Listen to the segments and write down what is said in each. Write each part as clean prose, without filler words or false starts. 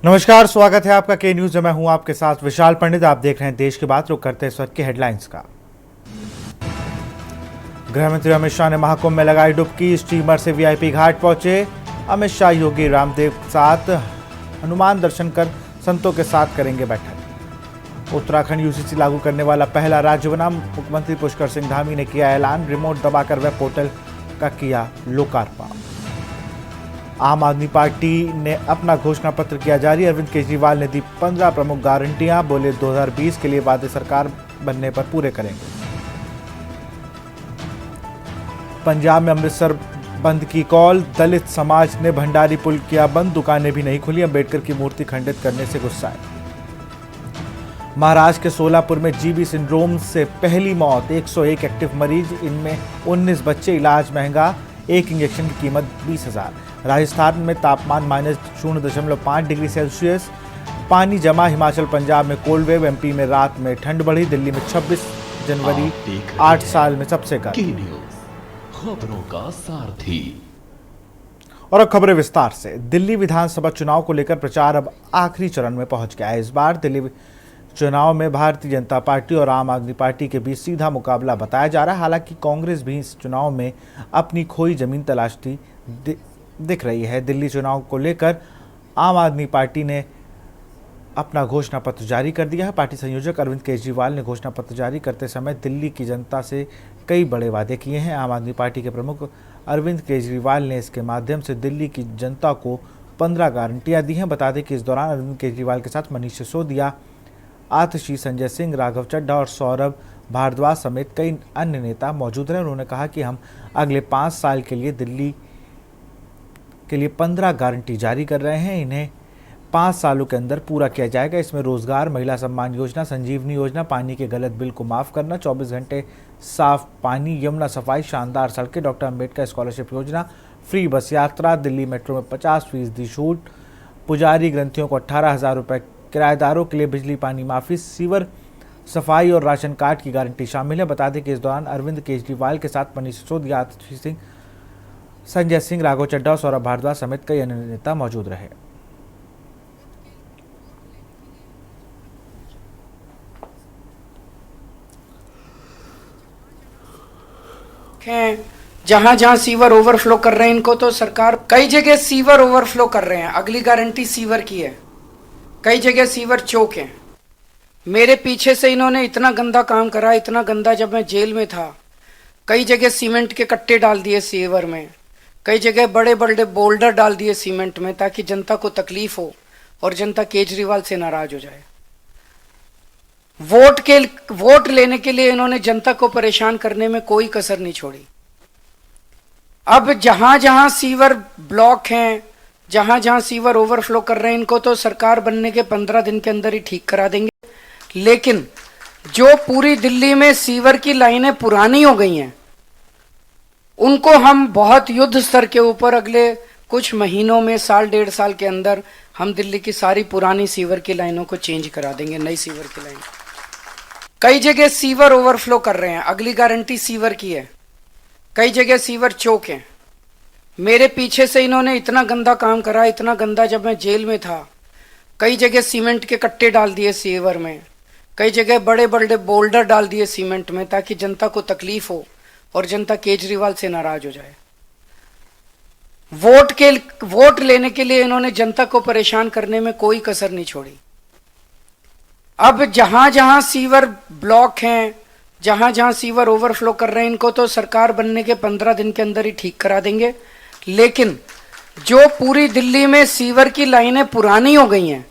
नमस्कार, स्वागत है आपका के न्यूज में। मैं हूं आपके साथ विशाल पंडित। आप देख रहे हैं देश की बात। रुक करते हैं इस वक्त के हेडलाइंस का। गृह मंत्री अमित शाह ने महाकुंभ में लगाई डुबकी। स्टीमर से वीआईपी घाट पहुंचे अमित शाह। योगी रामदेव के साथ हनुमान दर्शन कर संतों के साथ करेंगे बैठक। उत्तराखंड यूसीसी लागू करने वाला पहला राज्य बना। मुख्यमंत्री पुष्कर सिंह धामी ने किया ऐलान। रिमोट दबाकर वेब पोर्टल का किया लोकार्पण। आम आदमी पार्टी ने अपना घोषणा पत्र किया जारी। अरविंद केजरीवाल ने दी 15 प्रमुख गारंटियां। बोले 2020 के लिए वादे सरकार बनने पर पूरे करेंगे। पंजाब में अमृतसर बंद की कॉल। दलित समाज ने भंडारी पुल किया बंद। दुकानें भी नहीं खुली। अम्बेडकर की मूर्ति खंडित करने से गुस्साए। महाराष्ट्र के सोलापुर में जीबी सिंड्रोम से पहली मौत। 101 एक्टिव मरीज, इनमें 19 बच्चे। इलाज महंगा, एक इंजेक्शन की कीमत 20,000। राजस्थान में तापमान -0.5 डिग्री सेल्सियस। पानी जमा। हिमाचल पंजाब में कोल्ड वेव। एमपी में रात में ठंड बढ़ी। दिल्ली में 26 जनवरी 8 साल में सबसे कम। खबरों का सारथी। और अब खबरें विस्तार से। दिल्ली विधानसभा चुनाव को लेकर प्रचार अब आखिरी चरण में पहुंच गया है। इस बार दिल्ली चुनाव में भारतीय जनता पार्टी और आम आदमी पार्टी के बीच सीधा मुकाबला बताया जा रहा है। हालांकि कांग्रेस भी इस चुनाव में अपनी खोई जमीन तलाशती दिख रही है। दिल्ली चुनाव को लेकर आम आदमी पार्टी ने अपना घोषणा पत्र जारी कर दिया है। पार्टी संयोजक अरविंद केजरीवाल ने घोषणा पत्र जारी करते समय दिल्ली की जनता से कई बड़े वादे किए हैं। आम आदमी पार्टी के प्रमुख अरविंद केजरीवाल ने इसके माध्यम से दिल्ली की जनता को 15 गारंटियां दी हैं। बता दें कि इस दौरान अरविंद केजरीवाल के साथ मनीष सिसोदिया, आतिशी, संजय सिंह, राघव चड्ढा और सौरभ भारद्वाज समेत कई अन्य नेता मौजूद रहे। उन्होंने कहा कि हम अगले 5 साल के लिए दिल्ली के लिए 15 गारंटी जारी कर रहे हैं। इन्हें 5 सालों के अंदर पूरा किया जाएगा। इसमें रोजगार, महिला सम्मान योजना, संजीवनी योजना, पानी के गलत बिल को माफ करना, 24 घंटे साफ पानी, यमुना सफाई, शानदार सड़कें, डॉक्टर अंबेडकर स्कॉलरशिप योजना, फ्री बस यात्रा, दिल्ली मेट्रो में 50% छूट, पुजारी ग्रंथियों को 18,000 रुपये, किराएदारों के लिए बिजली पानी माफी, सीवर सफाई और राशन कार्ड की गारंटी शामिल है। बता दें कि इस दौरान अरविंद केजरीवाल के साथ मनीष सिसोदिया, आतिशी सिंह, संजय सिंह, राघव चड्ढा और सौरभ भारद्वाज समेत कई अन्य नेता मौजूद रहे। जहां जहां सीवर ओवरफ्लो कर रहे हैं, इनको तो सरकार कई जगह सीवर ओवरफ्लो कर रहे हैं। अगली गारंटी सीवर की है। कई जगह सीवर चौक है। मेरे पीछे से इन्होंने इतना गंदा काम करा, इतना गंदा, जब मैं जेल में था। कई जगह सीमेंट के कट्टे डाल दिए सीवर में। कई जगह बड़े बड़े बोल्डर डाल दिए सीमेंट में, ताकि जनता को तकलीफ हो और जनता केजरीवाल से नाराज हो जाए। वोट लेने के लिए इन्होंने जनता को परेशान करने में कोई कसर नहीं छोड़ी। अब जहां जहां सीवर ब्लॉक हैं, जहां जहां सीवर ओवरफ्लो कर रहे हैं, इनको तो सरकार बनने के 15 दिन के अंदर ही ठीक करा देंगे। लेकिन जो पूरी दिल्ली में सीवर की लाइनें पुरानी हो गई हैं, उनको हम बहुत युद्ध स्तर के ऊपर अगले कुछ महीनों में, साल 1.5 साल के अंदर हम दिल्ली की सारी पुरानी सीवर की लाइनों को चेंज करा देंगे, नई सीवर की लाइन। कई जगह सीवर ओवरफ्लो कर रहे हैं। अगली गारंटी सीवर की है। कई जगह सीवर चौक है। मेरे पीछे से इन्होंने इतना गंदा काम करा, इतना गंदा, जब मैं जेल में था। कई जगह सीमेंट के कट्टे डाल दिए सीवर में। कई जगह बड़े बड़े बोल्डर डाल दिए सीमेंट में, ताकि जनता को तकलीफ हो और जनता केजरीवाल से नाराज हो जाए। वोट लेने के लिए इन्होंने जनता को परेशान करने में कोई कसर नहीं छोड़ी। अब जहां जहां सीवर ब्लॉक हैं, जहां जहां सीवर ओवरफ्लो कर रहे हैं, इनको तो सरकार बनने के 15 दिन के अंदर ही ठीक करा देंगे। लेकिन जो पूरी दिल्ली में सीवर की लाइनें पुरानी हो गई हैं,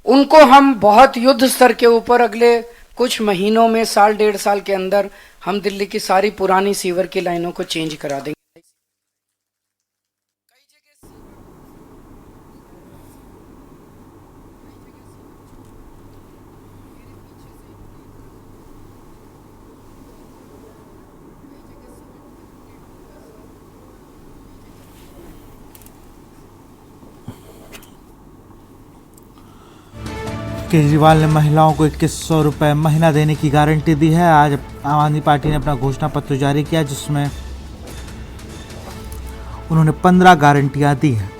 उनको हम बहुत युद्ध स्तर के ऊपर अगले कुछ महीनों में, साल 1.5 साल के अंदर हम दिल्ली की सारी पुरानी सीवर की लाइनों को चेंज करा देंगे। केजरीवाल ने महिलाओं को 2100 रुपये महीना देने की गारंटी दी है। आज आम आदमी पार्टी ने अपना घोषणा पत्र जारी किया, जिसमें उन्होंने 15 गारंटियां दी हैं।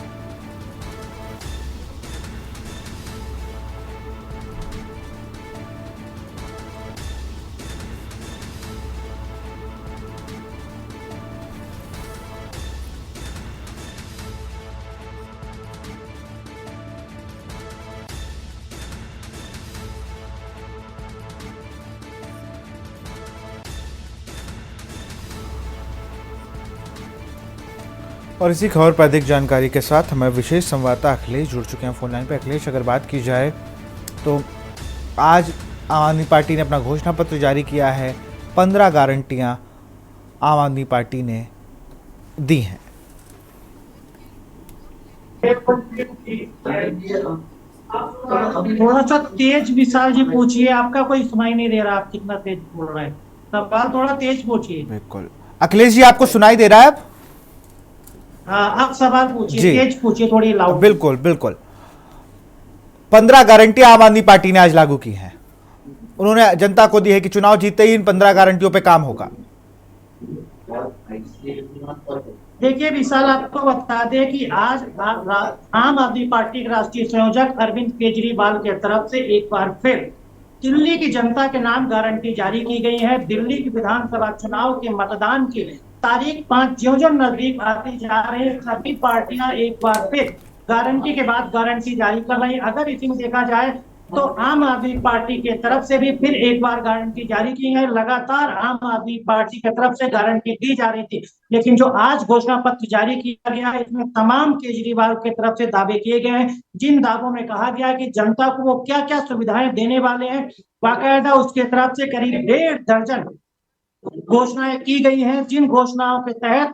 और इसी खबर पर अधिक जानकारी के साथ हमें विशेष संवाददाता अखिलेश जुड़ चुके हैं फोन लाइन पर। अखिलेश, अगर बात की जाए तो आज आम आदमी पार्टी ने अपना घोषणा पत्र जारी किया है। 15 गारंटियां आम आदमी पार्टी ने दी हैं। थोड़ा सा तेज विशाल जी पूछिए, आपका कोई सुनाई नहीं दे रहा, आप कितना तेज बोल रहे हैं। सवाल थोड़ा तेज पूछिए। बिल्कुल अखिलेश जी, आपको सुनाई दे रहा है अब? हाँ, आप सवाल पूछिए, जी। तेज पूछिए, थोड़ी लाउड। बिल्कुल बिल्कुल। 15 गारंटियां आम आदमी पार्टी ने आज लागू की हैं। उन्होंने जनता को दी है कि चुनाव जीतते ही इन 15 गारंटियों पे काम होगा। देखिए विशाल, आपको बता दें कि आज आम आदमी पार्टी के राष्ट्रीय संयोजक अरविंद केजरीवाल के तरफ से एक बार फिर दिल्ली की जनता के नाम गारंटी जारी की गई है। दिल्ली की विधानसभा चुनाव के मतदान की तारीख 5 ज्यों नजदीक आती जा रही है, सभी पार्टियां एक बार फिर गारंटी के बाद गारंटी जारी कर रही है। अगर इसी में देखा जाए तो आम आदमी पार्टी के तरफ से भी फिर एक बार गारंटी जारी की है। लगातार आम आदमी पार्टी की तरफ से गारंटी दी जा रही थी, लेकिन जो आज घोषणा पत्र जारी किया गया है इसमें तमाम केजरीवाल के तरफ से दावे किए गए हैं। जिन दावों में कहा गया कि जनता को वो क्या क्या सुविधाएं देने वाले हैं, बाकायदा उसके तरफ से करीब 1.5 दर्जन घोषणाएं की गई हैं। जिन घोषणाओं के तहत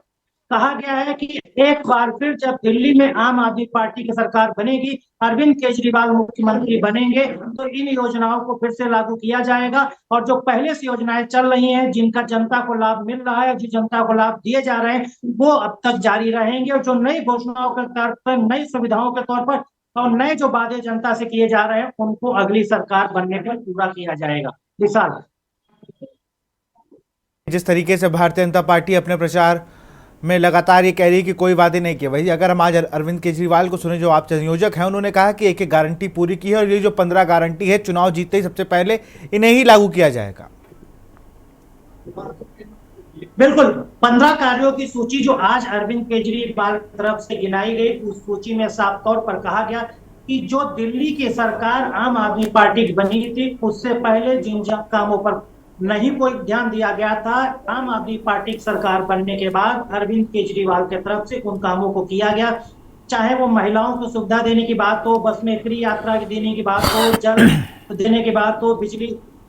कहा गया है कि एक बार फिर जब दिल्ली में आम आदमी पार्टी की सरकार बनेगी, अरविंद केजरीवाल मुख्यमंत्री बनेंगे, तो इन योजनाओं को फिर से लागू किया जाएगा। और जो पहले से योजनाएं चल रही हैं, जिनका जनता को लाभ मिल रहा है, जो जनता को लाभ दिए जा रहे हैं, वो अब तक जारी रहेंगे। और जो नई घोषणाओं के तौर पर, नई सुविधाओं के तौर पर और नए जो वादे जनता से किए जा रहे हैं, उनको अगली सरकार बनने पर पूरा किया जाएगा। विशाल, जिस तरीके से भारतीय जनता पार्टी अपने प्रचार में लगातार ये कह रही है कि कोई वादे नहीं किए, वही अगर हम आज अरविंद केजरीवाल को सुने, जो आप संयोजक हैं, उन्होंने कहा कि एक एक गारंटी पूरी की है और ये जो 15 गारंटी है चुनाव जीतते ही सबसे पहले इन्हें ही लागू किया जाएगा। बिल्कुल 15 कार्यों की सूची जो आज अरविंद केजरीवाल की तरफ से गिनाई गई, उस सूची में साफ तौर पर कहा गया कि जो दिल्ली की सरकार आम आदमी पार्टी की बनी थी, उससे पहले जिन कामों पर नहीं कोई ध्यान दिया गया था, आम आदमी पार्टी की सरकार बनने के बाद अरविंद केजरीवाल की तरफ से उन कामों को किया गया। चाहे वो महिलाओं को सुविधा देने की बात हो, बस में फ्री यात्रा देने की बात हो, जल देने की बात हो, बिजली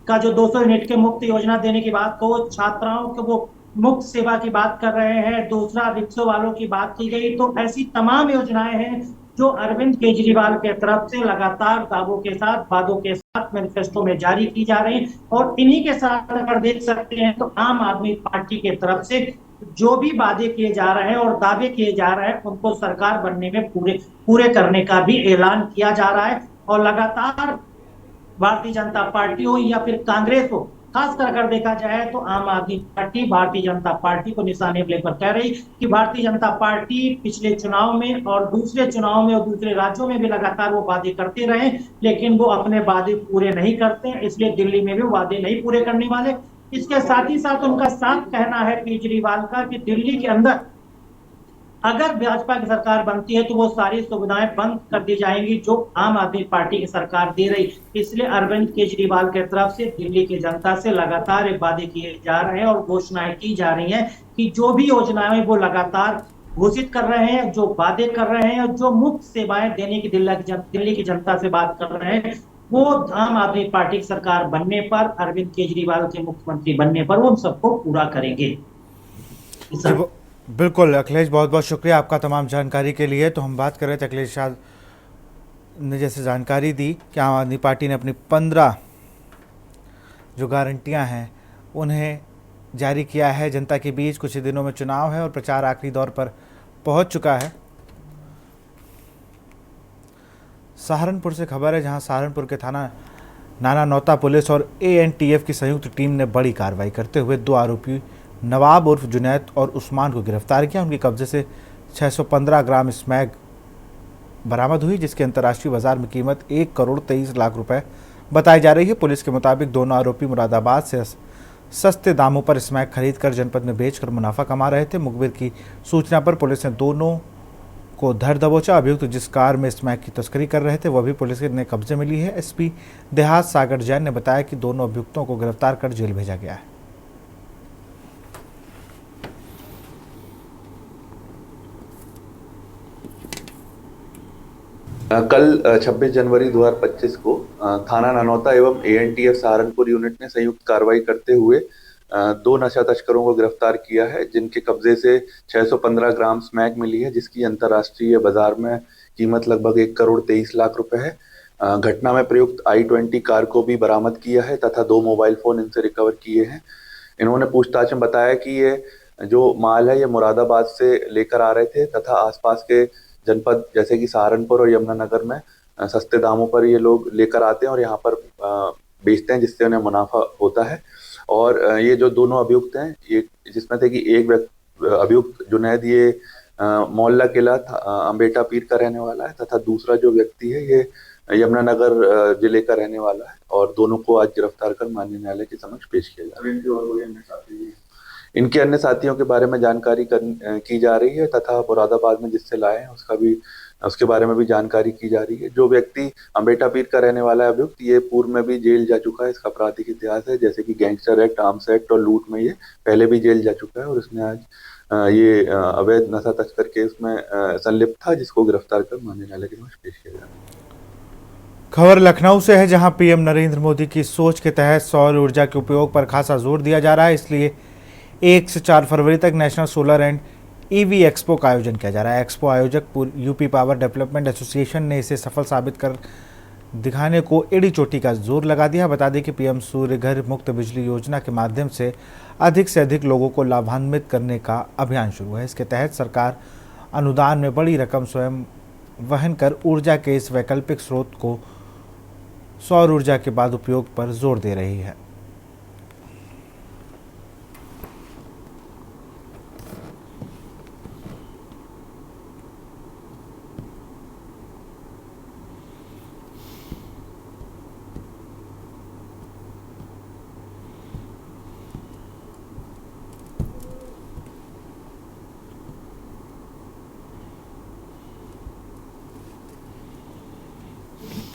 का जो 200 यूनिट के मुफ्त योजना देने की बात हो, छात्राओं को वो मुफ्त सेवा की बात कर रहे हैं, दूसरा रिक्शो वालों की बात की गई। तो ऐसी तमाम योजनाएं हैं जो अरविंद केजरीवाल के तरफ से लगातार दावों के साथ, वादों के साथ मैनिफेस्टो में जारी की जा रही है। और इन्हीं के साथ अगर देख सकते हैं तो आम आदमी पार्टी के तरफ से जो भी वादे किए जा रहे हैं और दावे किए जा रहे हैं, उनको सरकार बनने में पूरे करने का भी ऐलान किया जा रहा है। और लगातार भारतीय जनता पार्टी हो या फिर कांग्रेस हो, खासकर अगर देखा जाए तो आम आदमी पार्टी भारतीय जनता पार्टी को निशाने लेकर कह रही कि भारतीय जनता पार्टी पिछले चुनाव में और दूसरे चुनाव में और दूसरे राज्यों में भी लगातार वो वादे करते रहे, लेकिन वो अपने वादे पूरे नहीं करते, इसलिए दिल्ली में भी वादे नहीं पूरे करने वाले। इसके साथ ही साथ उनका साफ कहना है केजरीवाल का कि दिल्ली के अंदर अगर भाजपा की सरकार बनती है तो वो सारी सुविधाएं बंद कर दी जाएंगी जो आम आदमी पार्टी की सरकार दे रही। इसलिए अरविंद केजरीवाल के तरफ से दिल्ली की जनता से लगातार वादे किए जा रहे हैं और घोषणाएं की जा रही हैं कि जो भी योजनाएं वो लगातार घोषित कर रहे हैं, जो वादे कर रहे हैं, जो मुफ्त सेवाएं देने की दिल्ली की जनता से बात कर रहे हैं, वो आम आदमी पार्टी की सरकार बनने पर, अरविंद केजरीवाल के मुख्यमंत्री बनने पर वो उन सबको पूरा करेंगे। बिल्कुल अखिलेश, बहुत बहुत शुक्रिया आपका तमाम जानकारी के लिए। तो हम बात कर रहे थे, अखिलेश यादव ने जैसे जानकारी दी कि आम आदमी पार्टी ने अपनी 15 जो गारंटियां हैं उन्हें जारी किया है जनता के बीच। कुछ ही दिनों में चुनाव है और प्रचार आखिरी दौर पर पहुंच चुका है। सहारनपुर से खबर है, जहां सहारनपुर के थाना नाना नौता पुलिस और ANTF की संयुक्त टीम ने बड़ी कार्रवाई करते हुए 2 आरोपी नवाब उर्फ जुनैद और उस्मान को गिरफ्तार किया। उनके कब्जे से 615 ग्राम स्मैक बरामद हुई, जिसकी अंतर्राष्ट्रीय बाजार में कीमत 1 करोड़ 23 लाख रुपए बताई जा रही है। पुलिस के मुताबिक दोनों आरोपी मुरादाबाद से सस्ते दामों पर स्मैक खरीदकर जनपद में बेचकर मुनाफा कमा रहे थे। मुखबिर की सूचना पर पुलिस ने दोनों को धर दबोचा। अभियुक्त जिस कार में स्मैक की तस्करी कर रहे थे वह भी पुलिस ने कब्जे में ली है। SP देहात सागर जैन ने बताया कि दोनों अभियुक्तों को गिरफ्तार कर जेल भेजा गया है। कल 26 जनवरी 2025 को थाना ननौता एवं एएनटीएफ सहारनपुर यूनिट ने संयुक्त कार्रवाई करते हुए 2 नशा तस्करों को गिरफ्तार किया है, जिनके कब्जे से 615 ग्राम स्मैक मिली है, जिसकी अंतर्राष्ट्रीय बाजार में कीमत लगभग 1,23,00,000 रुपए है। घटना में प्रयुक्त i20 कार को भी बरामद किया है तथा 2 मोबाइल फोन इनसे रिकवर किए हैं। इन्होंने पूछताछ में बताया कि ये जो माल है ये मुरादाबाद से लेकर आ रहे थे तथा आसपास के जनपद जैसे कि सहारनपुर और यमुनानगर में सस्ते दामों पर ये लोग लेकर आते हैं और यहाँ पर बेचते हैं, जिससे उन्हें मुनाफा होता है। और ये जो दोनों अभियुक्त हैं, ये जिसमें थे कि एक अभियुक्त जुनैद ये मोहल्ला किला अम्बेटा पीर का रहने वाला है तथा दूसरा जो व्यक्ति है ये यमुनानगर जिले का रहने वाला है और दोनों को आज गिरफ्तार कर माननीय न्यायालय के समक्ष पेश किया जा रहा है। इनके अन्य साथियों के बारे में जानकारी की जा रही है तथा मुरादाबाद में जिससे लाए हैं उसके बारे में भी जानकारी की जा रही है। जो व्यक्ति अम्बेटा पीर का रहने वाला है अभियुक्त, ये पूर्व में भी जेल जा चुका है। इसका आपराधिक इतिहास है, जैसे कि गैंगस्टर एक्ट, आर्म्स एक्ट और लूट में ये पहले भी जेल जा चुका है और इसने आज ये अवैध नशा तस्कर केस में संलिप्त था, जिसको गिरफ्तार कर माननीय न्यायालय के समक्ष पेश किया जा रहा है। खबर लखनऊ से है, जहां पीएम नरेंद्र मोदी की सोच के तहत सौर ऊर्जा के उपयोग पर खासा जोर दिया जा रहा है। इसलिए 1 से 4 फरवरी तक national solar and EV expo का आयोजन किया जा रहा है। एक्सपो आयोजक यूपी पावर डेवलपमेंट एसोसिएशन ने इसे सफल साबित कर दिखाने को एड़ी चोटी का जोर लगा दिया। बता दें कि पीएम सूर्य घर मुफ्त बिजली योजना के माध्यम से अधिक लोगों को लाभान्वित करने का अभियान शुरू है। इसके तहत सरकार अनुदान में बड़ी रकम स्वयं वहन कर ऊर्जा के इस वैकल्पिक स्रोत को सौर ऊर्जा के बाद उपयोग पर जोर दे रही है।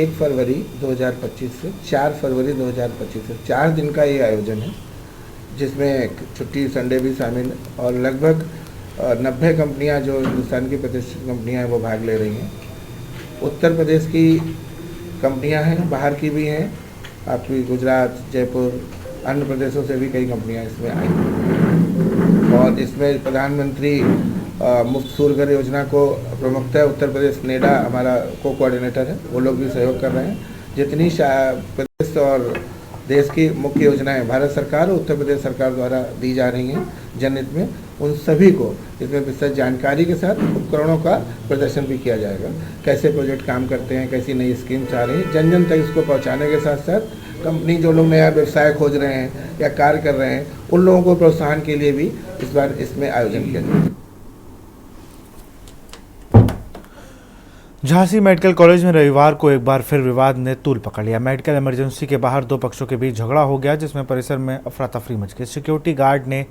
एक फरवरी 2025 से 4 फरवरी 2025 से 4 दिन का ये आयोजन है, जिसमें छुट्टी संडे भी शामिल और लगभग 90 कंपनियां जो हिंदुस्तान की प्रतिष्ठित कंपनियां हैं वो भाग ले रही हैं। उत्तर प्रदेश की कंपनियां हैं, बाहर की भी हैं, आपकी गुजरात, जयपुर, अन्य प्रदेशों से भी कई कंपनियां इसमें आई और इसमें प्रधानमंत्री मुफ्त सूर्य घर योजना को प्रमुखतः उत्तर प्रदेश नेडा हमारा कोऑर्डिनेटर है, वो लोग भी सहयोग कर रहे हैं। जितनी प्रदेश और देश की मुख्य योजनाएं भारत सरकार और उत्तर प्रदेश सरकार द्वारा दी जा रही हैं जनहित में, उन सभी को इसमें विस्तृत जानकारी के साथ उपकरणों का प्रदर्शन भी किया जाएगा। कैसे प्रोजेक्ट काम करते हैं, कैसी नई स्कीम्स आ रही हैं, जन जन तक इसको पहुँचाने के साथ साथ कंपनी जो लोग नया व्यवसाय खोज रहे हैं या कार्य कर रहे हैं, उन लोगों को प्रोत्साहन के लिए भी इस बार इसमें आयोजन किया जाएगा। झांसी मेडिकल कॉलेज में रविवार को एक बार फिर विवाद ने तूल पकड़ लिया। मेडिकल इमरजेंसी के बाहर 2 पक्षों के बीच झगड़ा हो गया, जिसमें परिसर में अफरा तफरी मच गई। सिक्योरिटी गार्ड ने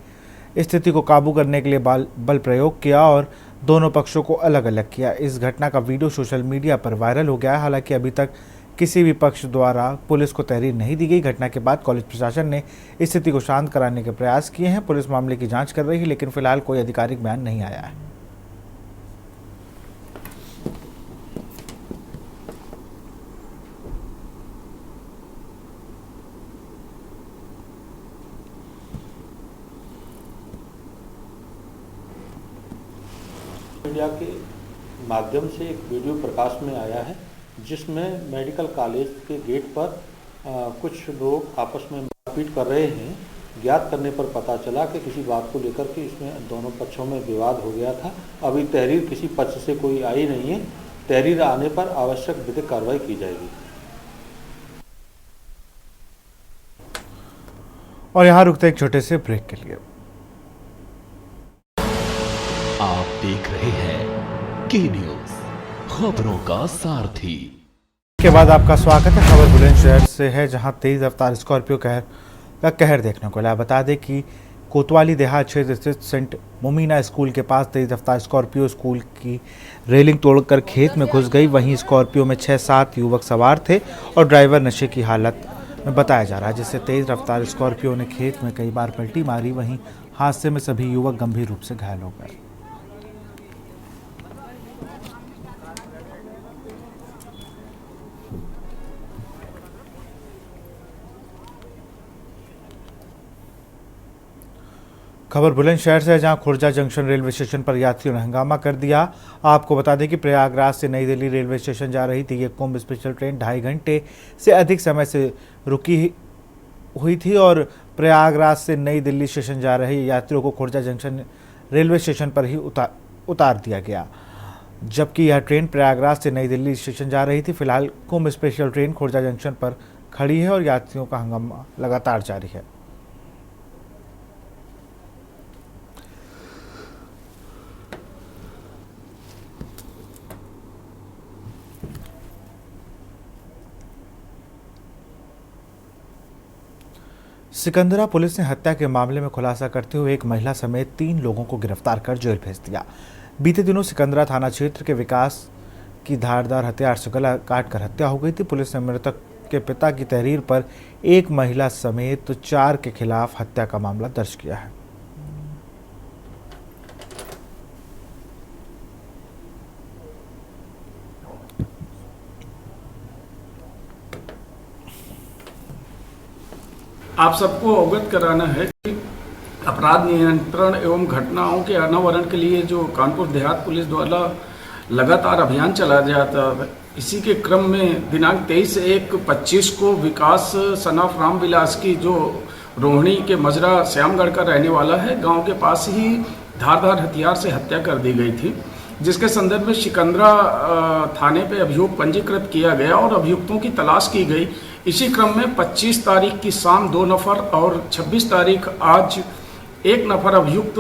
स्थिति को काबू करने के लिए बल प्रयोग किया और दोनों पक्षों को अलग अलग किया। इस घटना का वीडियो सोशल मीडिया पर वायरल हो गया है। हालांकि अभी तक किसी भी पक्ष द्वारा पुलिस को तहरीर नहीं दी गई। घटना के बाद कॉलेज प्रशासन ने स्थिति को शांत कराने के प्रयास किए हैं। पुलिस मामले की जाँच कर रही है, लेकिन फिलहाल कोई आधिकारिक बयान नहीं आया है। मीडिया के माध्यम से एक वीडियो प्रकाश में आया है, जिसमें मेडिकल कॉलेज के गेट पर कुछ लोग आपस में मारपीट कर रहे हैं। ज्ञात करने पर पता चला कि किसी बात को लेकर के इसमें दोनों पक्षों में विवाद हो गया था। अभी तहरीर किसी पक्ष से कोई आई नहीं है। तहरीर आने पर आवश्यक विधिक कार्रवाई की जाएगी। और यहाँ रुकते एक छोटे से ब्रेक के लिए। आप देख रहे हैं के न्यूज, खबरों का सारथी। के बाद आपका स्वागत है। खबर बुलंदशहर से है, जहां तेज रफ्तार स्कॉर्पियो का कहर देखने को मिला। बता दें कि कोतवाली देहात क्षेत्र स्थित सेंट मोमिना स्कूल के पास तेज रफ्तार स्कॉर्पियो स्कूल की रेलिंग तोड़कर खेत में घुस गई। वहीं स्कॉर्पियो में 6-7 युवक सवार थे और ड्राइवर नशे की हालत में बताया जा रहा है, जिससे तेज रफ्तार स्कॉर्पियो ने खेत में कई बार पलटी मारी। वहीं हादसे में सभी युवक गंभीर रूप से घायल हो गए। खबर बुलंदशहर से है, जहां खुर्जा जंक्शन रेलवे स्टेशन पर यात्रियों ने हंगामा कर दिया। आपको बता दें कि प्रयागराज से नई दिल्ली रेलवे स्टेशन जा रही थी ये कुंभ स्पेशल ट्रेन 2.5 घंटे से अधिक समय से रुकी हुई थी और प्रयागराज से नई दिल्ली स्टेशन जा रहे यात्रियों को खुर्जा जंक्शन रेलवे स्टेशन पर ही उतार दिया गया, जबकि यह ट्रेन प्रयागराज से नई दिल्ली स्टेशन जा रही थी। फिलहाल कुंभ स्पेशल ट्रेन खुर्जा जंक्शन पर खड़ी है और यात्रियों का हंगामा लगातार जारी है। सिकंदरा पुलिस ने हत्या के मामले में खुलासा करते हुए एक महिला समेत 3 लोगों को गिरफ्तार कर जेल भेज दिया। बीते दिनों सिकंदरा थाना क्षेत्र के विकास की धारदार हथियार से गला काटकर हत्या हो गई थी। पुलिस ने मृतक के पिता की तहरीर पर एक महिला समेत 4 के खिलाफ हत्या का मामला दर्ज किया है। आप सबको अवगत कराना है कि अपराध नियंत्रण एवं घटनाओं के अनावरण के लिए जो कानपुर देहात पुलिस द्वारा लगातार अभियान चलाया जाता है, इसी के क्रम में दिनांक 23/1/25 को विकास सनाफ रामविलास की जो रोहिणी के मजरा श्यामगढ़ का रहने वाला है, गांव के पास ही धारदार हथियार से हत्या कर दी गई थी, जिसके संदर्भ में सिकंदरा थाने पे अभियोग पंजीकृत किया गया और अभियुक्तों की तलाश की गई। इसी क्रम में 25 तारीख की शाम 2 नफर और 26 तारीख आज 1 नफर अभियुक्त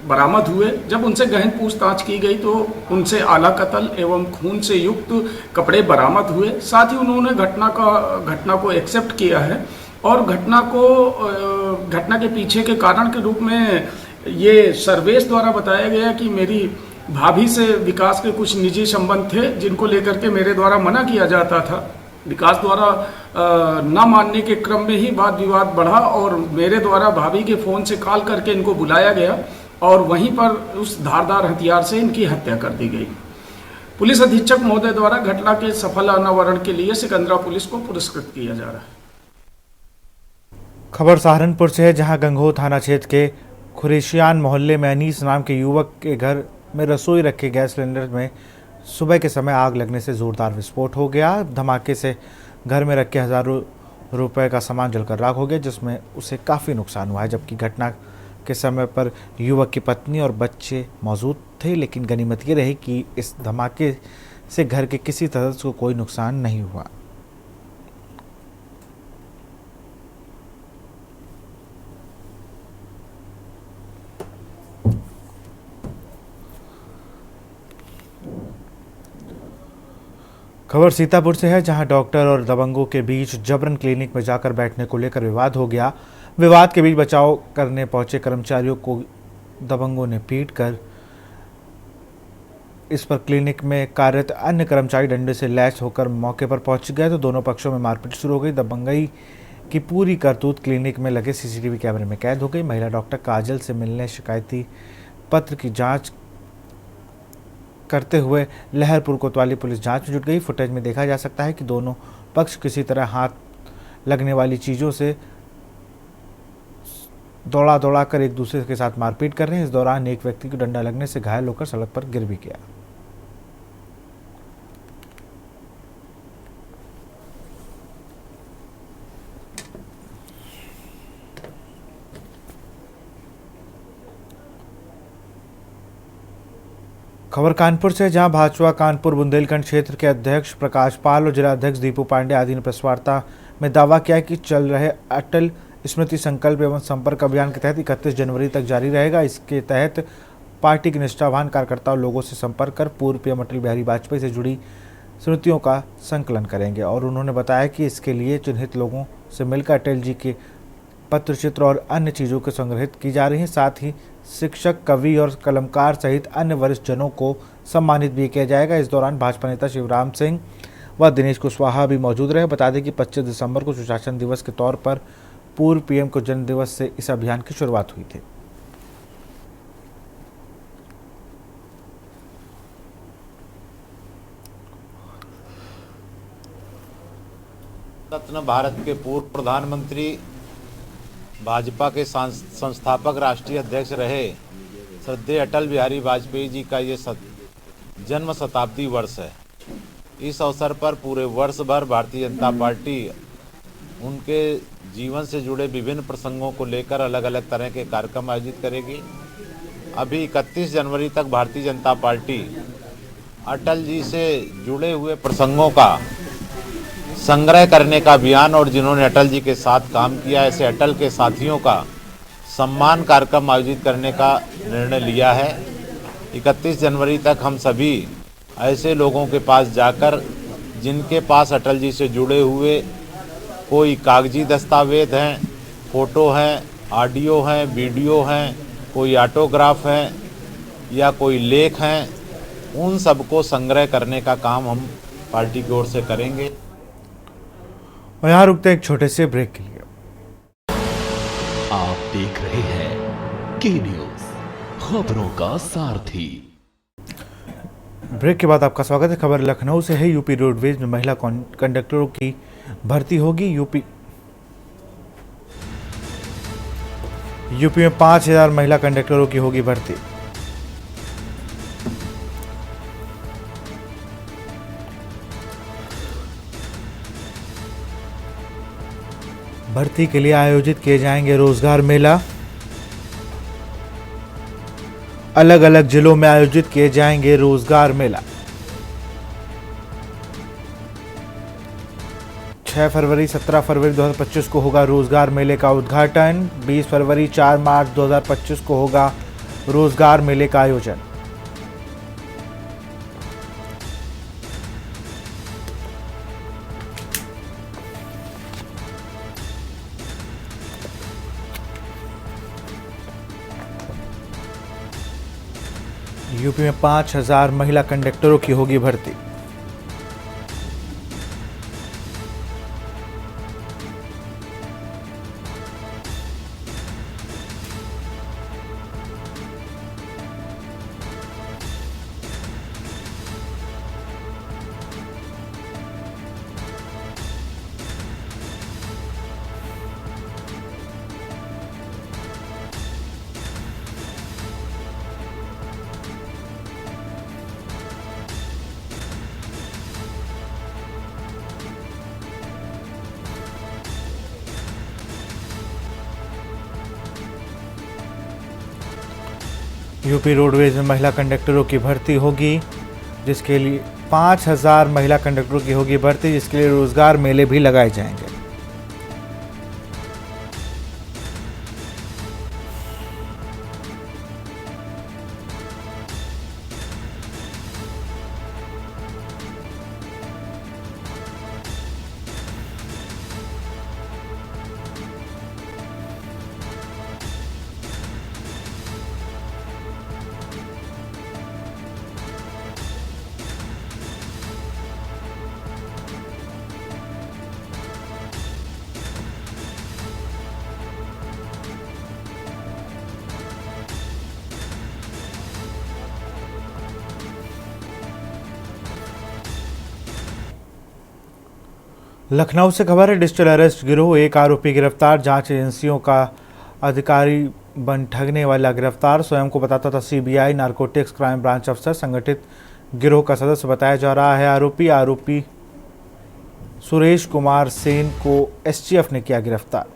बरामद हुए। जब उनसे गहन पूछताछ की गई तो उनसे आला कत्ल एवं खून से युक्त कपड़े बरामद हुए। साथ ही उन्होंने घटना को एक्सेप्ट किया है और घटना के पीछे के कारण के रूप में ये सर्वेश द्वारा बताया गया कि मेरी भाभी से विकास के कुछ निजी संबंध थे, जिनको लेकर के मेरे द्वारा मना किया जाता था। विकास द्वारा न मानने के क्रम में ही वाद विवाद बढ़ा और मेरे द्वारा भाभी के फ़ोन से कॉल करके इनको बुलाया गया और वहीं पर उस धारदार हथियार से इनकी हत्या कर दी गई। पुलिस अधीक्षक महोदय द्वारा घटना के सफल अनावरण के लिए सिकंदरा पुलिस को पुरस्कृत किया जा रहा है। खबर सहारनपुर से है, जहां गंगोह थाना क्षेत्र के खुरेशियान मोहल्ले में अनीस नाम के युवक के घर में रसोई रखे गैस सिलेंडर में सुबह के समय आग लगने से जोरदार विस्फोट हो गया। धमाके से घर में रखे हजारों रुपए का सामान जलकर राख हो गया, जिसमें उसे काफ़ी नुकसान हुआ है। जबकि घटना के समय पर युवक की पत्नी और बच्चे मौजूद थे, लेकिन गनीमत ये रही कि इस धमाके से घर के किसी सदस्य को कोई नुकसान नहीं हुआ। खबर सीतापुर से है, जहां डॉक्टर और दबंगों के बीच जबरन क्लिनिक में जाकर बैठने को लेकर विवाद हो गया। विवाद के बीच बचाव करने पहुंचे कर्मचारियों को दबंगों ने पीटकर इस पर क्लिनिक में कार्यरत अन्य कर्मचारी डंडे से लैस होकर मौके पर पहुंच गए तो दोनों पक्षों में मारपीट शुरू हो गई। दबंगई की पूरी करतूत क्लिनिक में लगे सीसीटीवी कैमरे में कैद हो गई। महिला डॉक्टर काजल से मिलने शिकायती पत्र की जांच करते हुए लहरपुर कोतवाली पुलिस जांच में जुट गई। फुटेज में देखा जा सकता है कि दोनों पक्ष किसी तरह हाथ लगने वाली चीज़ों से दौड़ा कर एक दूसरे के साथ मारपीट कर रहे हैं। इस दौरान एक व्यक्ति को डंडा लगने से घायल होकर सड़क पर गिर भी गया। खबर कानपुर से, जहां भाजपा कानपुर बुंदेलखंड क्षेत्र के अध्यक्ष प्रकाश पाल और जिला अध्यक्ष दीपू पांडे आदि ने प्रेस वार्ता में दावा किया कि चल रहे अटल स्मृति संकल्प एवं संपर्क अभियान के तहत 31 जनवरी तक जारी रहेगा। इसके तहत पार्टी के निष्ठावान कार्यकर्ताओं लोगों से संपर्क कर पूर्व पीएम अटल बिहारी वाजपेयी से जुड़ी स्मृतियों का संकलन करेंगे और उन्होंने बताया कि इसके लिए चिन्हित लोगों से मिलकर अटल जी के पत्र चित्र और अन्य चीज़ों को संग्रहित की जा रही हैं। साथ ही शिक्षक, कवि और कलमकार सहित अन्य वरिष्ठ जनों को सम्मानित भी किया जाएगा। इस दौरान भाजपा नेता शिवराम सिंह व दिनेश कुशवाहा भी मौजूद रहे। बता दें कि 25 दिसंबर को सुशासन दिवस के तौर पर पूर्व पीएम को जन्म दिवस से इस अभियान की शुरुआत हुई थी। रत्न भारत के पूर्व प्रधानमंत्री भाजपा के संस्थापक राष्ट्रीय अध्यक्ष रहे श्रद्धेय अटल बिहारी वाजपेयी जी का ये जन्म शताब्दी वर्ष है। इस अवसर पर पूरे वर्ष भर भारतीय जनता पार्टी उनके जीवन से जुड़े विभिन्न प्रसंगों को लेकर अलग अलग तरह के कार्यक्रम आयोजित करेगी। अभी 31 जनवरी तक भारतीय जनता पार्टी अटल जी से जुड़े हुए प्रसंगों का संग्रह करने का अभियान और जिन्होंने अटल जी के साथ काम किया ऐसे अटल के साथियों का सम्मान कार्यक्रम आयोजित करने का निर्णय लिया है। 31 जनवरी तक हम सभी ऐसे लोगों के पास जाकर जिनके पास अटल जी से जुड़े हुए कोई कागजी दस्तावेज हैं, फ़ोटो हैं, ऑडियो हैं, वीडियो हैं, कोई ऑटोग्राफ हैं या कोई लेख हैं, उन सबको संग्रह करने का काम हम पार्टी की ओर से करेंगे। और यहाँ रुकते हैं एक छोटे से ब्रेक के लिए। आप देख रहे हैं के न्यूज़, खबरों का सारथी। ब्रेक के बाद आपका स्वागत है। खबर लखनऊ से है। यूपी रोडवेज में महिला कंडक्टरों की भर्ती होगी। यूपी में 5000 महिला कंडक्टरों की होगी भर्ती। भर्ती के लिए आयोजित किए जाएंगे रोजगार मेला। अलग अलग जिलों में आयोजित किए जाएंगे रोजगार मेला। 6 फरवरी 17 फरवरी 2025 को होगा रोजगार मेले का उद्घाटन। 20 फरवरी 4 मार्च 2025 को होगा रोजगार मेले का आयोजन। यूपी में 5000 महिला कंडक्टरों की होगी भर्ती। यूपी रोडवेज में महिला कंडक्टरों की भर्ती होगी, जिसके लिए 5000 महिला कंडक्टरों की होगी भर्ती, जिसके लिए रोजगार मेले भी लगाए जाएंगे। लखनऊ से खबर है। डिजिटल अरेस्ट गिरोह, एक आरोपी गिरफ्तार। जांच एजेंसियों का अधिकारी बन ठगने वाला गिरफ्तार। स्वयं को बताता था सीबीआई नारकोटिक्स क्राइम ब्रांच अफसर। संगठित गिरोह का सदस्य बताया जा रहा है आरोपी सुरेश कुमार सेन को एसटीएफ ने किया गिरफ्तार।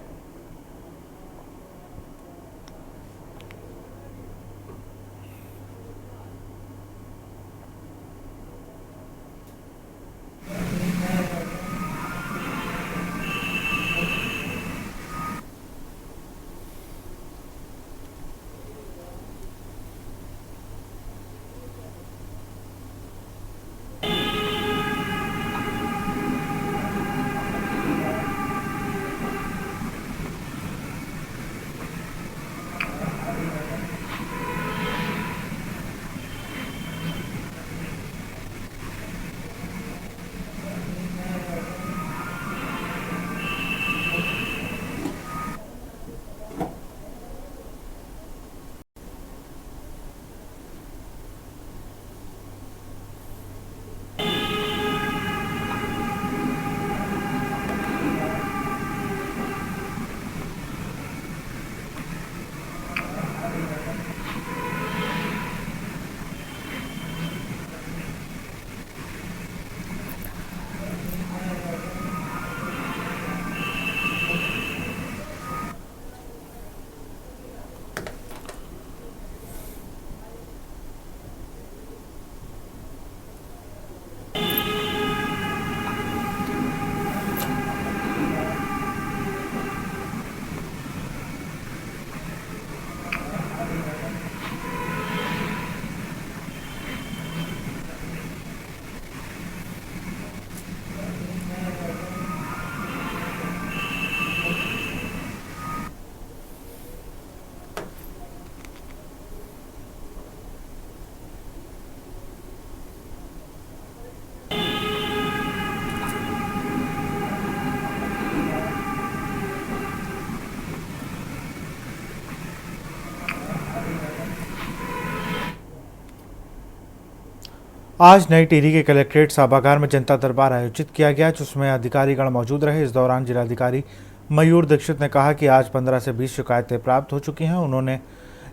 आज नई टिहरी के कलेक्ट्रेट सभागार में जनता दरबार आयोजित किया गया, जिसमें अधिकारीगण मौजूद रहे। इस दौरान जिलाधिकारी मयूर दीक्षित ने कहा कि आज 15 से 20 शिकायतें प्राप्त हो चुकी हैं। उन्होंने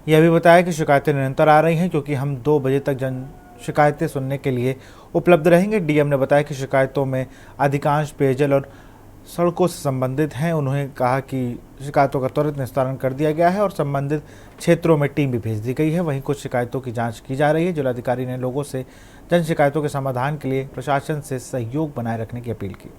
यह भी बताया कि शिकायतें निरंतर आ रही हैं, क्योंकि हम 2 बजे तक जन शिकायतें सुनने के लिए उपलब्ध रहेंगे। डीएम ने बताया कि शिकायतों में अधिकांश पेयजल और सड़कों से संबंधित हैं। उन्होंने कहा कि शिकायतों का त्वरित निस्तारण कर दिया गया है और संबंधित क्षेत्रों में टीम भी भेज दी गई है। वहीं कुछ शिकायतों की जांच की जा रही है। जिलाधिकारी ने लोगों से जन शिकायतों के समाधान के लिए प्रशासन से सहयोग बनाए रखने की अपील की।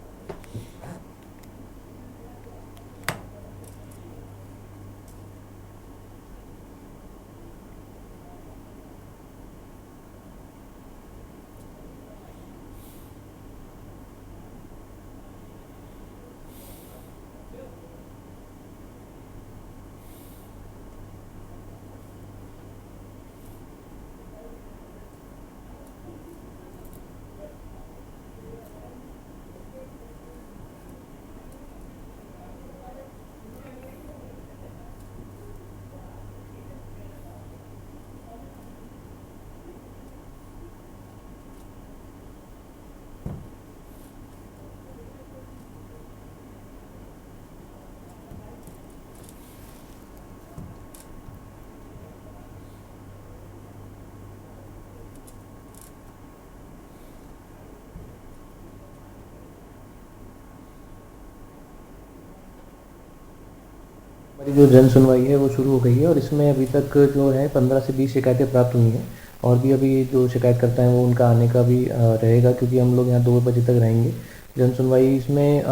हमारी जो जन सुनवाई है वो शुरू हो गई है और इसमें अभी तक जो है 15 से 20 शिकायतें प्राप्त हुई हैं और भी अभी जो शिकायत करता है वो उनका आने का भी रहेगा, क्योंकि हम लोग यहाँ 2 बजे तक रहेंगे। जन सुनवाई इसमें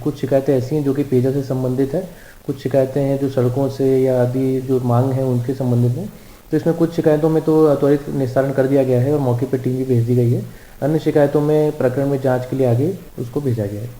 कुछ शिकायतें ऐसी हैं जो कि पेयजल से संबंधित है, कुछ शिकायतें हैं जो सड़कों से या आदि जो मांग है उनके संबंधित हैं। तो इसमें कुछ शिकायतों में तो त्वरित निस्तारण कर दिया गया है और मौके पर टीम भी भेज दी गई है। अन्य शिकायतों में प्रकरण में जाँच के लिए आगे उसको भेजा गया है।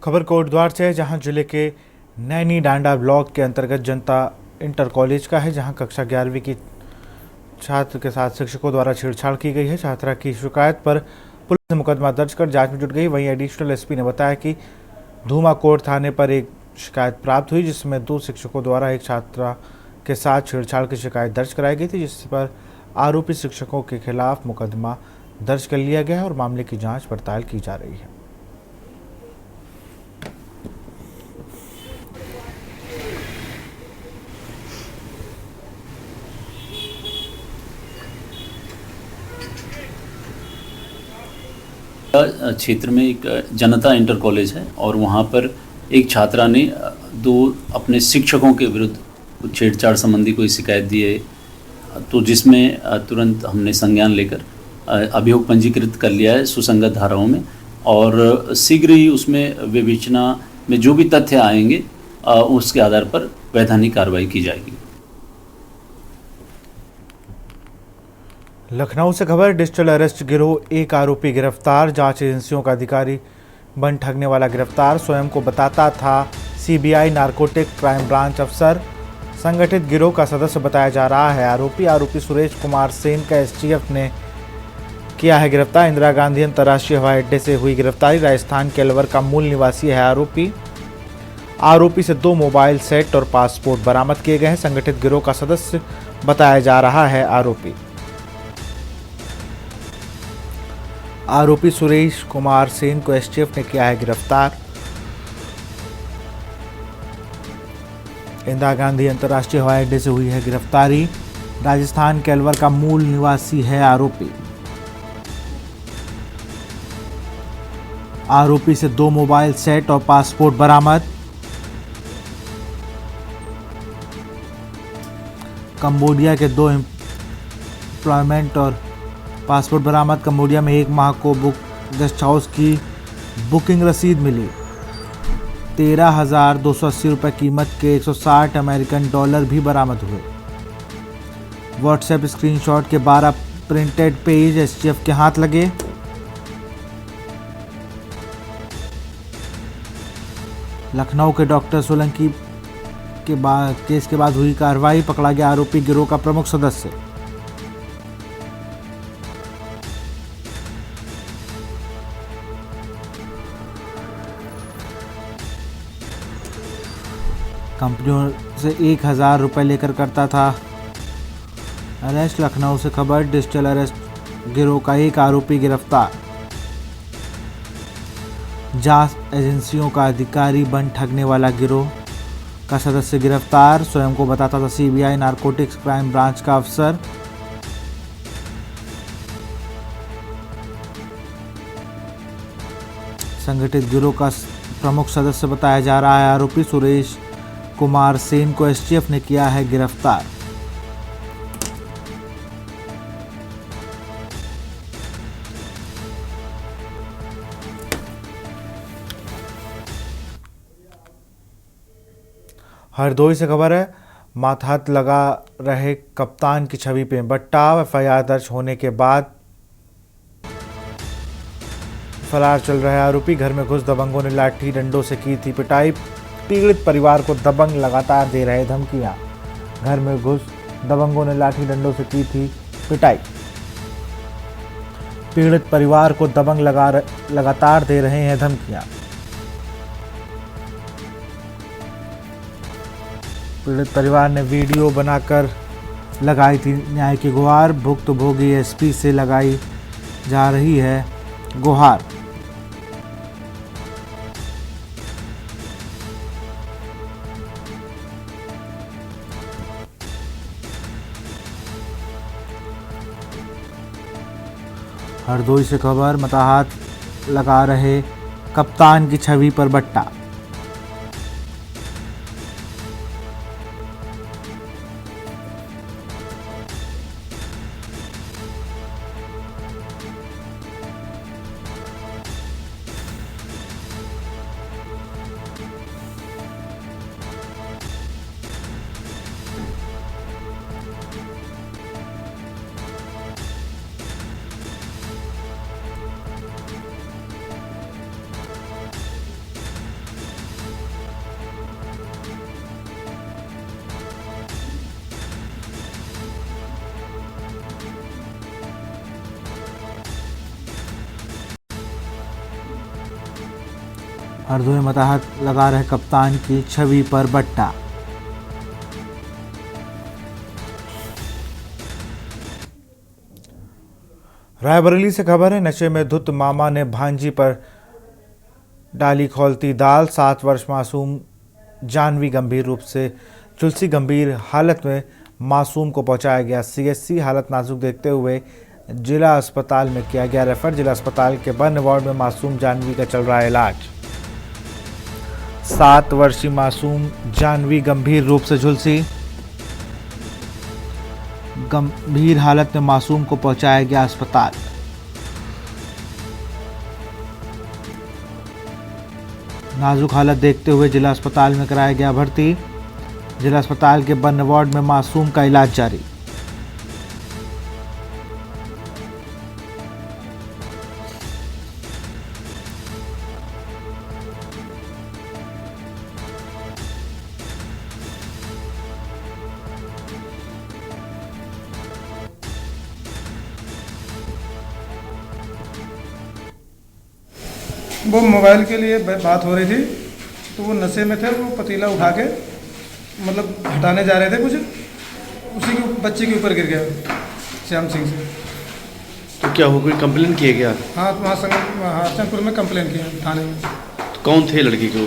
खबर कोटद्वार से है, जहां जिले के नैनी डांडा ब्लॉक के अंतर्गत जनता इंटर कॉलेज का है, जहां कक्षा 11वीं की छात्र के साथ शिक्षकों द्वारा छेड़छाड़ की गई है। छात्रा की शिकायत पर पुलिस ने मुकदमा दर्ज कर जांच में जुट गई। वहीं एडिशनल एसपी ने बताया कि धूमाकोट थाने पर एक शिकायत प्राप्त हुई, जिसमें 2 शिक्षकों द्वारा एक छात्रा के साथ छेड़छाड़ की शिकायत दर्ज कराई गई थी, जिस पर आरोपी शिक्षकों के खिलाफ मुकदमा दर्ज कर लिया गया है और मामले की जाँच पड़ताल की जा रही है। क्षेत्र में एक जनता इंटर कॉलेज है और वहाँ पर एक छात्रा ने 2 अपने शिक्षकों के विरुद्ध कुछ छेड़छाड़ संबंधी कोई शिकायत दी है, तो जिसमें तुरंत हमने संज्ञान लेकर अभियोग पंजीकृत कर लिया है सुसंगत धाराओं में और शीघ्र ही उसमें विवेचना में जो भी तथ्य आएंगे उसके आधार पर वैधानिक कार्रवाई की जाएगी। लखनऊ से खबर, डिजिटल अरेस्ट गिरोह, 1 आरोपी गिरफ्तार। जांच एजेंसियों का अधिकारी बन ठगने वाला गिरफ्तार। स्वयं को बताता था सीबीआई नारकोटिक क्राइम ब्रांच अफसर। संगठित गिरोह का सदस्य बताया जा रहा है। आरोपी सुरेश कुमार सेन का एसटीएफ ने किया है गिरफ्तार। इंदिरा गांधी अंतर्राष्ट्रीय हवाई अड्डे से हुई गिरफ्तारी। राजस्थान के अलवर का मूल निवासी है आरोपी से 2 मोबाइल सेट और पासपोर्ट बरामद किए गए हैं। संगठित गिरोह का सदस्य बताया जा रहा है आरोपी सुरेश कुमार सेन को एसटीएफ ने किया है गिरफ्तार। इंदिरा गांधी अंतर्राष्ट्रीय हवाई अड्डे से हुई है गिरफ्तारी। राजस्थान के अलवर का मूल निवासी है आरोपी से 2 मोबाइल सेट और पासपोर्ट बरामद। कंबोडिया के 2 एम्प्लॉयमेंट और पासपोर्ट बरामद। कंबोडिया में 1 माह को गेस्ट हाउस की बुकिंग रसीद मिली। 13,280 रुपये कीमत के 160 अमेरिकन डॉलर भी बरामद हुए। व्हाट्सएप स्क्रीनशॉट के 12 प्रिंटेड पेज एसटीएफ के हाथ लगे। लखनऊ के डॉक्टर सोलंकी के केस के बाद हुई कार्रवाई। पकड़ा गया आरोपी गिरोह का प्रमुख सदस्य। कंपनियों से 1,000 रुपये लेकर करता था अरेस्ट। लखनऊ से खबर। डिजिटल अरेस्ट गिरोह का 1 आरोपी गिरफ्तार। जांच एजेंसियों का अधिकारी बन ठगने वाला गिरोह का सदस्य गिरफ्तार। स्वयं को बताता था सीबीआई नारकोटिक्स क्राइम ब्रांच का अफसर। संगठित गिरोह का प्रमुख सदस्य बताया जा रहा है आरोपी सुरेश कुमार सेन को एसटीएफ ने किया है गिरफ्तार। हरदोई से खबर है। मातहत लगा रहे कप्तान की छवि पे बट्टा। एफआईआर दर्ज होने के बाद फरार चल रहे आरोपी। घर में घुस दबंगों ने लाठी डंडों से की थी पिटाई। पीड़ित परिवार को दबंग लगातार दे रहे धमकियां। घर में घुस दबंगों ने लाठी डंडों से की थी पिटाई। पीड़ित परिवार को दबंग लगातार दे रहे हैं धमकियां। पीड़ित परिवार ने वीडियो बनाकर लगाई थी न्याय की गुहार। भुक्तभोगी एसपी से लगाई जा रही है गुहार। हरदोई से खबर। मताहत लगा रहे कप्तान की छवि पर बट्टा। हरदोई मताहत लगा रहे कप्तान की छवि पर बट्टा। रायबरेली से खबर है। नशे में धुत मामा ने भांजी पर डाली खौलती दाल। 7 वर्ष मासूम जानवी गंभीर रूप से झुलसी। गंभीर हालत में मासूम को पहुंचाया गया सीएचसी। हालत नाजुक देखते हुए जिला अस्पताल में किया गया रेफर। जिला अस्पताल के बर्न वार्ड में मासूम जानवी का चल रहा है इलाज। 7 वर्षीय मासूम जानवी गंभीर रूप से झुलसी। गंभीर हालत में मासूम को पहुंचाया गया अस्पताल। नाजुक हालत देखते हुए जिला अस्पताल में कराया गया भर्ती। जिला अस्पताल के बर्न वार्ड में मासूम का इलाज जारी। वो मोबाइल के लिए बात हो रही थी, तो वो नशे में थे, वो पतीला उठा के मतलब हटाने जा रहे थे कुछ, उसी के बच्चे के ऊपर गिर गया श्याम सिंह से। तो क्या हो कोई कंप्लेन किया गया? हाँ, वहाँ हरचंदपुर में कंप्लेन किया थाने में। तो कौन थे लड़की के?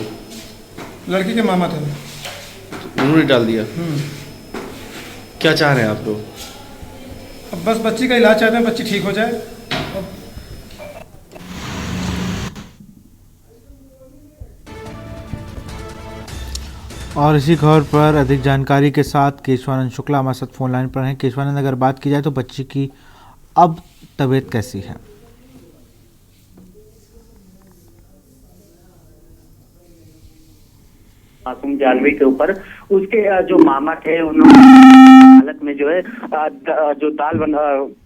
लड़की के मामा थे। तो उन्होंने डाल दिया? क्या चाह रहे हैं आप लोग? अब बस बच्ची का इलाज चाहते हैं, बच्ची ठीक हो जाए। और इसी खबर पर अधिक जानकारी के साथ केशवानंद शुक्ला हमारे साथ फोन लाइन पर हैं। केशवानंद, अगर बात की जाए तो बच्ची की अब तबीयत कैसी है? मासूम जाह्नवी के ऊपर उसके जो मामा थे उन्होंने हालत में जो है जो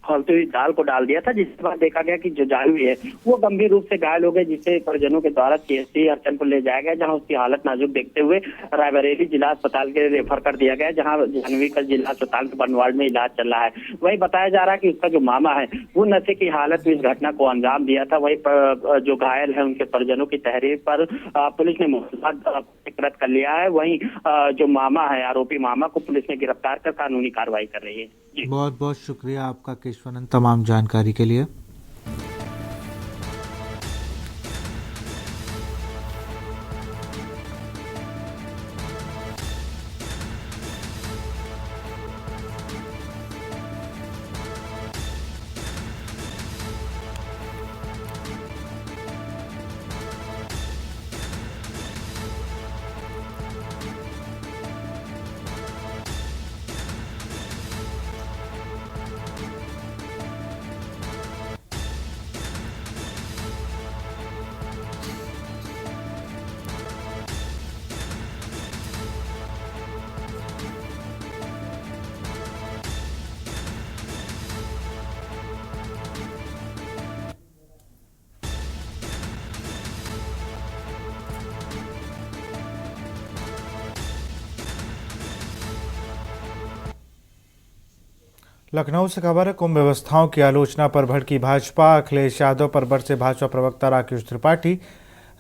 फालतू दाल को डाल दिया था, जिसके बाद देखा गया कि जो जाह्नवी है वो गंभीर रूप से घायल हो गए, जिसे परिजनों के द्वारा सीएससी हरचंदपुर ले जाया गया, जहां उसकी हालत नाजुक देखते हुए रायबरेली जिला अस्पताल के रेफर कर दिया गया, जहां जाह्नवी का जिला अस्पताल के बनवाड़ में इलाज चल रहा है। वही बताया जा रहा है कि उसका जो मामा है वो नशे की हालत में इस घटना को अंजाम दिया था। वही जो घायल है उनके परिजनों की तहरीर पर पुलिस ने मुकदमा रद्द कर लिया है। वहीं जो मामा है, आरोपी मामा को पुलिस ने गिरफ्तार कर कानूनी कार्रवाई कर रही है। बहुत बहुत शुक्रिया आपका केशवानंद तमाम जानकारी के लिए। लखनऊ से खबर है। कुंभ व्यवस्थाओं की आलोचना पर भड़की भाजपा। अखिलेश यादव पर बरसे भाजपा प्रवक्ता राकेश त्रिपाठी।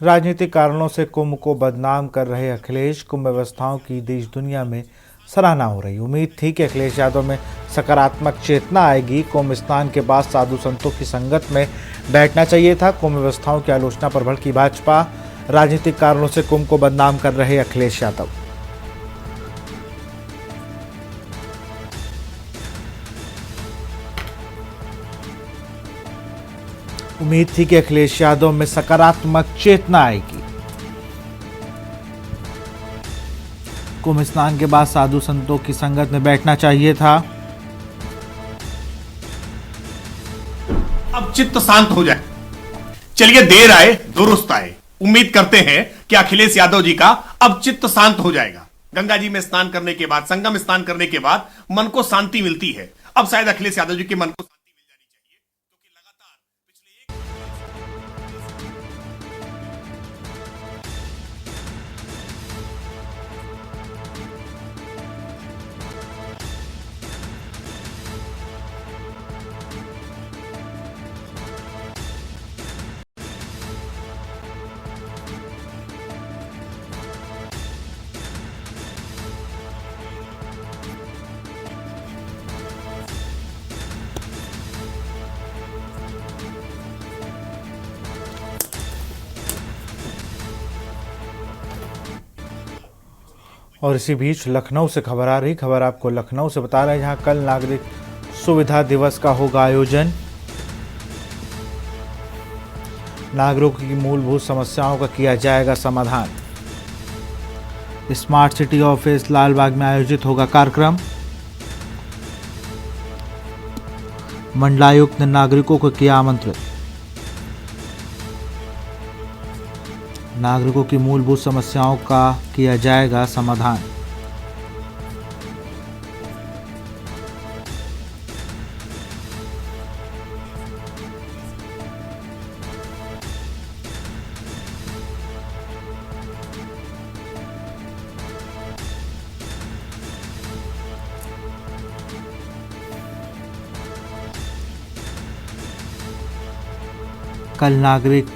राजनीतिक कारणों से कुंभ को बदनाम कर रहे अखिलेश। कुंभ व्यवस्थाओं की देश दुनिया में सराहना हो रही। उम्मीद थी कि अखिलेश यादव में सकारात्मक चेतना आएगी। कुंभ स्नान के बाद साधु संतों की संगत में बैठना चाहिए था। कुंभ व्यवस्थाओं की आलोचना पर भड़की भाजपा। राजनीतिक कारणों से कुंभ को बदनाम कर रहे अखिलेश यादव। उम्मीद थी कि अखिलेश यादव में सकारात्मक चेतना आएगी। कुंभ स्नान के बाद साधु संतों की संगत में बैठना चाहिए था। अब चित्त शांत हो जाए। चलिए, देर आए दुरुस्त आए। उम्मीद करते हैं कि अखिलेश यादव जी का अब चित्त शांत हो जाएगा। गंगा जी में स्नान करने के बाद, संगम स्नान करने के बाद मन को शांति मिलती है। अब शायद अखिलेश यादव जी के मन को और इसी बीच लखनऊ से खबर आ रही। खबर आपको लखनऊ से बता रहे हैं, जहां कल नागरिक सुविधा दिवस का होगा आयोजन। नागरिकों की मूलभूत समस्याओं का किया जाएगा समाधान। स्मार्ट सिटी ऑफिस लालबाग में आयोजित होगा कार्यक्रम। मंडलायुक्त ने नागरिकों को किया आमंत्रित। नागरिकों की मूलभूत समस्याओं का किया जाएगा समाधान। कल नागरिक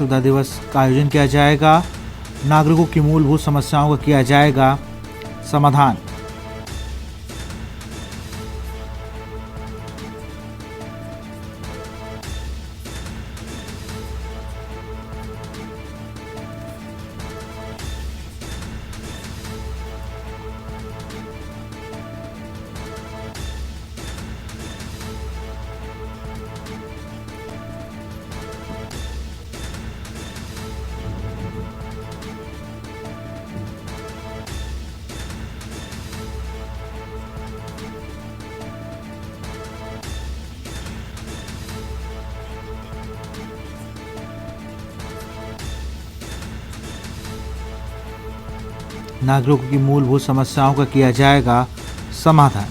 सुविधा दिवस का आयोजन किया जाएगा। नागरिकों की मूलभूत समस्याओं का किया जाएगा समाधान। नागरिकों की मूलभूत समस्याओं का किया जाएगा समाधान।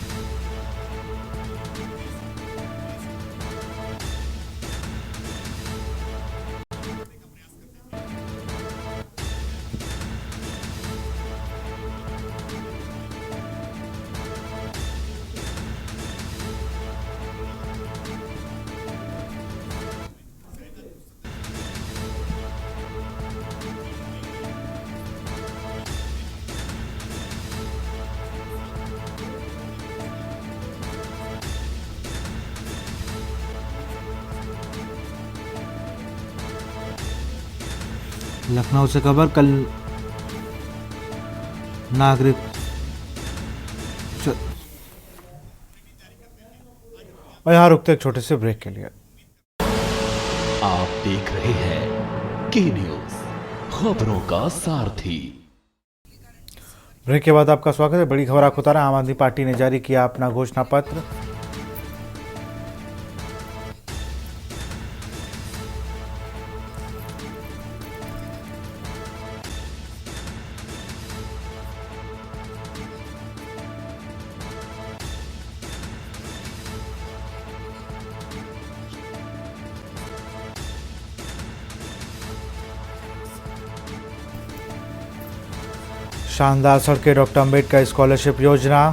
लखनऊ से खबर, कल नागरिक और यहाँ रुकते एक छोटे से ब्रेक के लिए। आप देख रहे हैं के न्यूज, खबरों का सारथी। ब्रेक के बाद आपका स्वागत है। बड़ी खबर आपको बता रहे हैं, आम आदमी पार्टी ने जारी किया अपना घोषणा पत्र। शानदार सड़कें, डॉक्टर अंबेडकर स्कॉलरशिप योजना,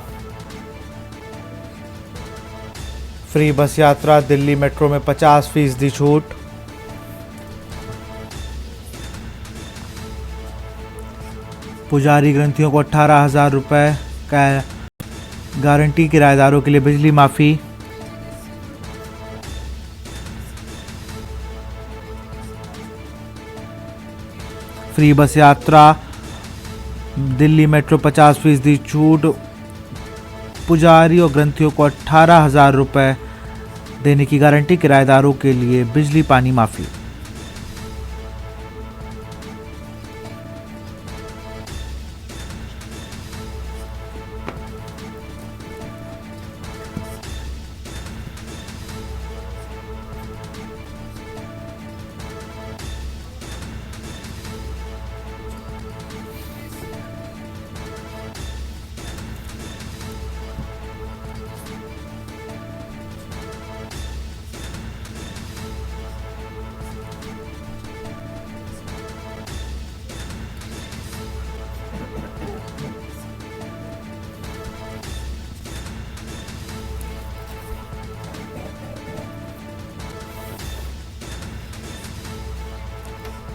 फ्री बस यात्रा, दिल्ली मेट्रो में 50% छूट, पुजारी ग्रंथियों को 18,000 रुपए का गारंटी, किराएदारों के लिए बिजली माफी, फ्री बस यात्रा, दिल्ली मेट्रो 50% छूट, पुजारी और ग्रंथियों को 18,000 रुपए देने की गारंटी, किराएदारों के लिए बिजली पानी माफी।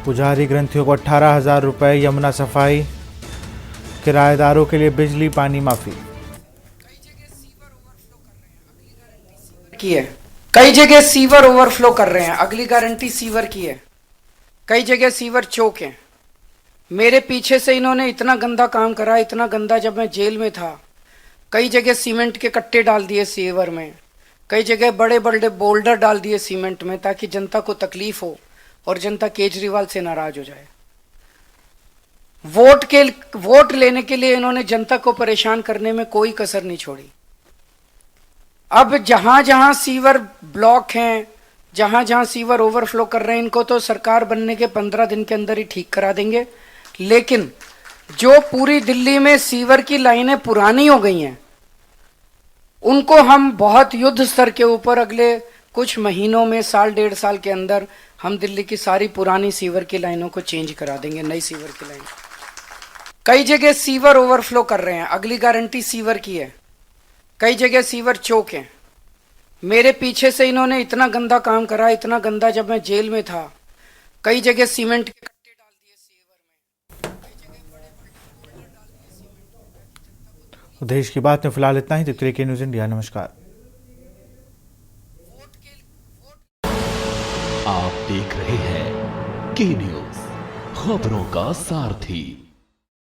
पुजारी ग्रंथियों को 18,000 रुपए, यमुना सफाई, किराएदारों के लिए बिजली पानी माफी। कई जगह सीवर ओवरफ्लो कर रहे हैं, अगली गारंटी सीवर की है। कई जगह सीवर चौक है। मेरे पीछे से इन्होंने इतना गंदा काम करा, इतना गंदा, जब मैं जेल में था। कई जगह सीमेंट के कट्टे डाल दिए सीवर में, कई जगह बड़े बड़े बोल्डर डाल दिए सीमेंट में, ताकि जनता को तकलीफ हो और जनता केजरीवाल से नाराज हो जाए। वोट लेने के लिए इन्होंने जनता को परेशान करने में कोई कसर नहीं छोड़ी। अब जहां जहां सीवर ब्लॉक हैं, जहां जहां सीवर ओवरफ्लो कर रहे हैं, इनको तो सरकार बनने के 15 दिन के अंदर ही ठीक करा देंगे। लेकिन जो पूरी दिल्ली में सीवर की लाइनें पुरानी हो गई हैं, उनको हम बहुत युद्ध स्तर के ऊपर अगले कुछ महीनों में, साल 1.5 साल के अंदर हम दिल्ली की सारी पुरानी सीवर की लाइनों को चेंज करा देंगे, नई सीवर की लाइन। कई जगह सीवर ओवरफ्लो कर रहे हैं, अगली गारंटी सीवर की है। कई जगह सीवर चौक है। मेरे पीछे से इन्होंने इतना गंदा काम करा, इतना गंदा, जब मैं जेल में था। कई जगह सीमेंट के कट्टे डाल दिए सीवर में। देश की बात में फिलहाल इतना ही। तब तक के लिए न्यूज़ इंडिया, नमस्कार। आप देख रहे हैं के न्यूज़, खबरों का सारथी।